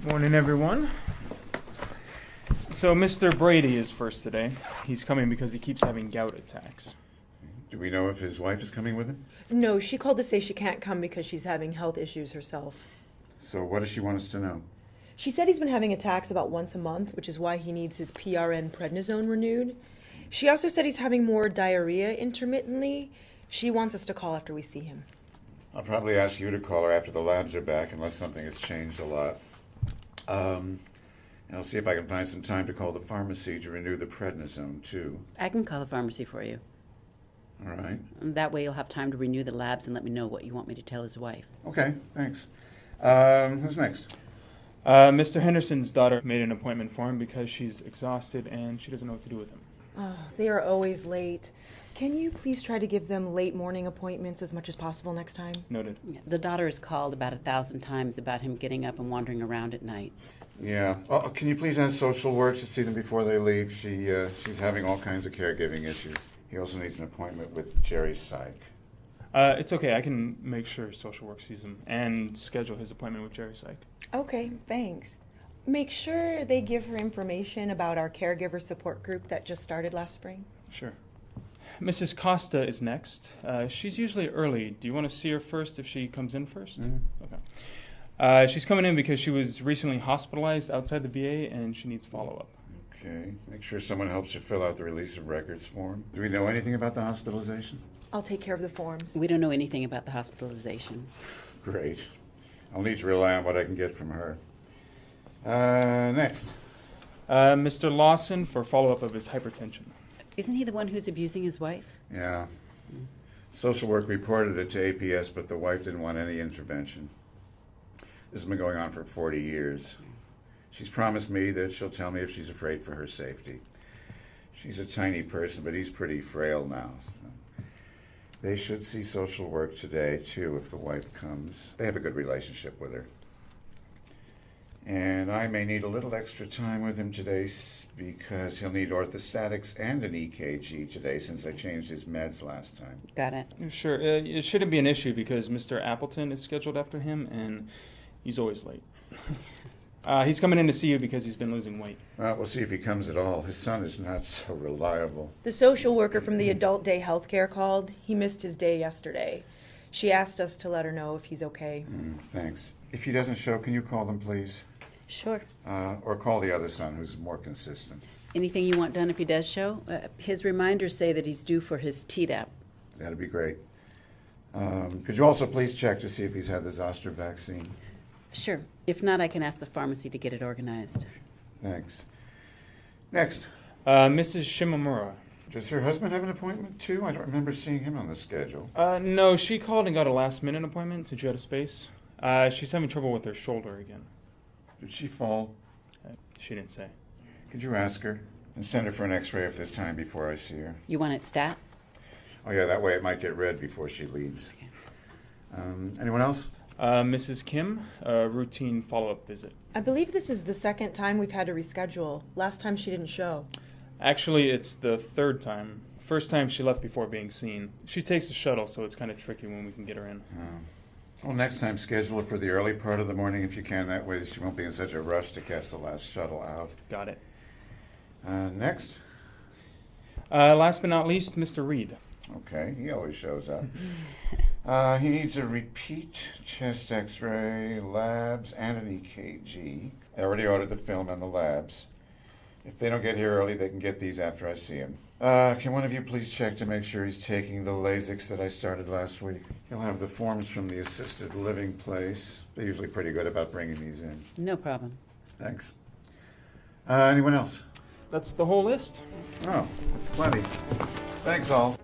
Morning, everyone. So Mr. Brady is first today. He's coming because he keeps having gout attacks. Do we know if his wife is coming with him? No, she called to say she can't come because she's having health issues herself. So what does she want us to know? She said he's been having attacks about once a month, which is why he needs his PRN prednisone renewed. She also said he's having more diarrhea intermittently. She wants us to call after we see him. I'll probably ask you to call her after the labs are back, unless something has changed a lot. And I'll see if I can find some time to call the pharmacy to renew the prednisone, too. I can call the pharmacy for you. All right. That way you'll have time to renew the labs and let me know what you want me to tell his wife. Okay, thanks. Who's next? Mr. Henderson's daughter made an appointment for him because she's exhausted and she doesn't know what to do with him. Oh, they are always late. Can you please try to give them late morning appointments as much as possible next time? Noted. Yeah, the daughter has called about 1,000 times about him getting up and wandering around at night. Yeah. Oh, can you please ask social work to see them before they leave? She's having all kinds of caregiving issues. He also needs an appointment with Jerry Syke. It's okay. I can make sure social work sees him and schedule his appointment with Jerry Syke. Okay, thanks. Make sure they give her information about our caregiver support group that just started last spring. Sure. Mrs. Costa is next. She's usually early. Do you want to see her first if she comes in first? Mm-hmm. Okay. She's coming in because she was recently hospitalized outside the VA and she needs follow-up. Okay. Make sure someone helps you fill out the release of records form. Do we know anything about the hospitalization? I'll take care of the forms. We don't know anything about the hospitalization. Great. I'll need to rely on what I can get from her. Next. Mr. Lawson for follow-up of his hypertension. Isn't he the one who's abusing his wife? Yeah. Social work reported it to APS, but the wife didn't want any intervention. This has been going on for 40 years. She's promised me that she'll tell me if she's afraid for her safety. She's a tiny person, but he's pretty frail now. So they should see social work today, too, if the wife comes. They have a good relationship with her. And I may need a little extra time with him today because he'll need orthostatics and an EKG today since I changed his meds last time. Got it. Sure. It shouldn't be an issue because Mr. Appleton is scheduled after him and he's always late. He's coming in to see you because he's been losing weight. Well, we'll see if he comes at all. His son is not so reliable. The social worker from the Adult Day Healthcare called. He missed his day yesterday. She asked us to let her know if he's okay. Thanks. If he doesn't show, can you call them, please? Sure. Or call the other son, who's more consistent. Anything you want done if he does show? His reminders say that he's due for his Tdap. That'd be great. Could you also please check to see if he's had the zoster vaccine? Sure. If not, I can ask the pharmacy to get it organized. Thanks. Next. Mrs. Shimamura. Does her husband have an appointment, too? I don't remember seeing him on the schedule. No, she called and got a last-minute appointment since you had a space. She's having trouble with her shoulder again. Did she fall? She didn't say. Could you ask her? And send her for an x-ray if there's time before I see her. You want it stat? Oh, yeah, that way it might get read before she leaves. Okay. Anyone else? Mrs. Kim, a routine follow-up visit. I believe this is the second time we've had to reschedule. Last time she didn't show. Actually, it's the third time. First time she left before being seen. She takes the shuttle, so it's kind of tricky when we can get her in. Well, next time schedule it for the early part of the morning if you can. That way she won't be in such a rush to catch the last shuttle out. Got it. Next. Last but not least, Mr. Reed. Okay, he always shows up. He needs a repeat chest x-ray, labs, and an EKG. I already ordered the film and the labs. If they don't get here early, they can get these after I see him. Can one of you please check to make sure he's taking the Lasix that I started last week? He'll have the forms from the assisted living place. They're usually pretty good about bringing these in. No problem. Thanks. Anyone else? That's the whole list. Oh, that's plenty. Thanks all.